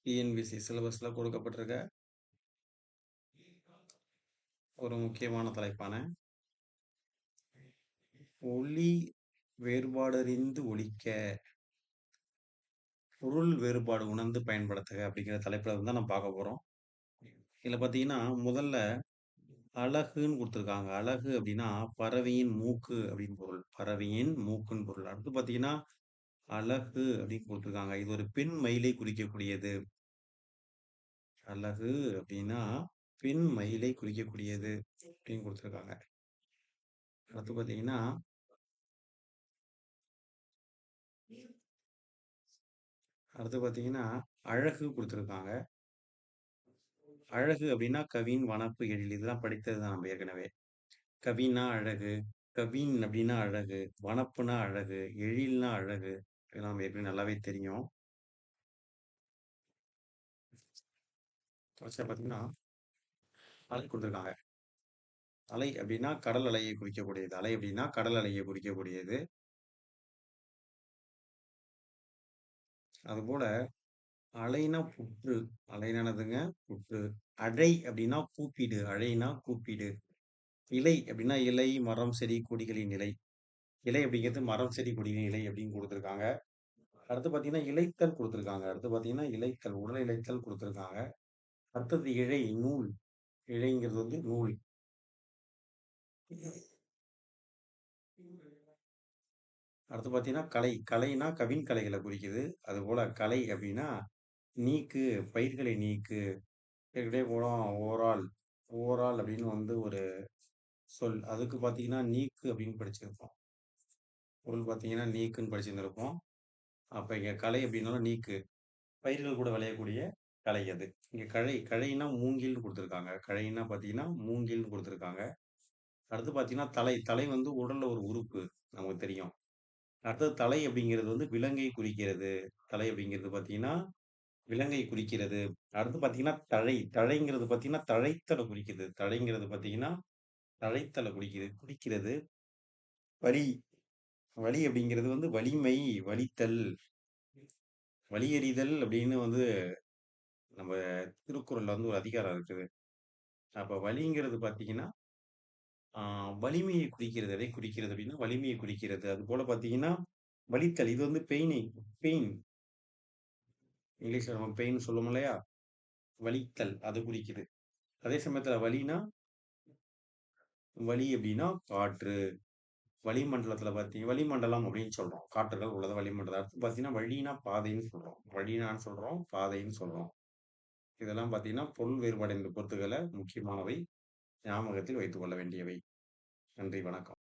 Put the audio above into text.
TNPSC சிலபஸ்ல கொடுக்கப்பட்டிருக்க ஒரு முக்கியமான தலைப்பான ஒலி வேறுபாடறிந்து ஒலிக்க பொருள் வேறுபாடு உணர்ந்து பயன்படுத்துக அப்படிங்கிற தலைப்புல இருந்து தான் நம்ம பார்க்க போறோம். இதுல பார்த்தீங்கன்னா, முதல்ல அலகுன்னு குடுத்துருக்காங்க. அலகு அப்படின்னா பறவையின் மூக்கு அப்படின்னு பொருள். பறவையின் மூக்குன்னு பொருள். அடுத்து பார்த்தீங்கன்னா, அலகு அப்படின்னு குடுத்துருக்காங்க. இது ஒரு பெண் மயிலை குறிக்கக்கூடியது. அலகு அப்படின்னா பெண் மயிலை குறிக்கக்கூடியது அப்படின்னு குடுத்துருக்காங்க. அடுத்து பார்த்தீங்கன்னா அடுத்து பார்த்தீங்கன்னா, அழகு குடுத்துருக்காங்க. அழகு அப்படின்னா கவின், வனப்பு, எழில் இதெல்லாம் படித்தது தான் நம்ம ஏற்கனவே. கவின்னா அழகு, கவின் அப்படின்னா அழகு, வனப்புனா அழகு, எழில்னா அழகு. இதெல்லாம் நம்ம ஏற்கனவே நல்லாவே தெரியும். தொடர்ச்சியா பார்த்தீங்கன்னா, அலை குடுத்துருக்காங்க. அலை அப்படின்னா கடல் அலையை குறிக்கக்கூடியது. அலை அப்படின்னா கடல் அலையை குறிக்கக்கூடியது. அதுபோல அலைனா புற்று. அலைனா என்னதுங்க? புற்று. அழை அப்படின்னா கூப்பிடு. அழைனா கூப்பிடு. இலை அப்படின்னா இலை, மரம், செடி, கொடிகளின் இலை. இலை அப்படிங்கிறது மரம், செடி, கொடியின் இலை அப்படின்னு குடுத்துருக்காங்க. அடுத்து பார்த்தீங்கன்னா, இலைத்தல் குடுத்துருக்காங்க. அடுத்து பார்த்தீங்கன்னா, இலைத்தல், உடல் இலைத்தல் குடுத்துருக்காங்க. அடுத்தது இழை, நூல். இழைங்கிறது வந்து நூல். அடுத்து பார்த்தீங்கன்னா, கலை. கலைனா கவின் கலைகள குறிக்குது. அதுபோல கலை அப்படின்னா, நீக்கு, பயிர்களை நீக்கு. ஏற்கனவே கூட ஓரால், ஓரால் அப்படின்னு வந்து ஒரு சொல். அதுக்கு பார்த்தீங்கன்னா, நீக்கு அப்படின்னு படிச்சிருப்போம். பொருள் பார்த்தீங்கன்னா, நீக்குன்னு படிச்சிருந்திருப்போம். அப்ப இங்க கலை அப்படின்னாலும் நீக்கு. பயிர்கள் கூட விளையக்கூடிய கலை அது. இங்க கழைன்னா மூங்கில்னு குடுத்துருக்காங்க. கழைன்னா பார்த்தீங்கன்னா, மூங்கில்னு குடுத்துருக்காங்க. அடுத்து பார்த்தீங்கன்னா, தலை. தலை வந்து உடல்ல ஒரு உறுப்பு. நமக்கு தெரியும். அடுத்தது தலை அப்படிங்கிறது வந்து விலங்கை குறிக்கிறது. தலை அப்படிங்கிறது பார்த்தீங்கன்னா, விலங்கை குறிக்கிறது. அடுத்து பார்த்தீங்கன்னா, தழை. தழைங்கிறது பார்த்தீங்கன்னா, தழைத்தல குறிக்குது. தழைங்கிறது பார்த்தீங்கன்னா, தழைத்தல குறிக்கிறது. வலி. வலி அப்படிங்கிறது வந்து வலிமை, வலித்தல், வலியறிதல் அப்படின்னு வந்து நம்ம திருக்குறள்ல வந்து ஒரு அதிகாரம் இருக்குது. அப்ப வலிங்கிறது பார்த்தீங்கன்னா, ஆ வலிமையை குறிக்கிறது. எதை குறிக்கிறது அப்படின்னா, வலிமையை குறிக்கிறது. அதுபோல பார்த்தீங்கன்னா, வலித்தல் இது வந்து பெயின் இங்கிலீஷ்ல நம்ம பெயின் சொல்லுவோம் இல்லையா? வலித்தல் அது குறிக்குது. அதே சமயத்தில வலி அப்படின்னா காற்று. வளிமண்டலத்தில வளிமண்டலம் அப்படின்னு சொல்றோம். காற்றுகள் உள்ளது வளிமண்டலம். அடுத்து பார்த்தீங்கன்னா, வழினா பாதைன்னு சொல்றோம். வழினான்னு சொல்றோம், பாதைன்னு சொல்றோம். இதெல்லாம் பார்த்தீங்கன்னா, பொருள் வேறுபாடு என்ற பொறுத்துகள முக்கியமானவை. ஞாபகத்தில் வைத்துக் கொள்ள வேண்டியவை. நன்றி, வணக்கம்.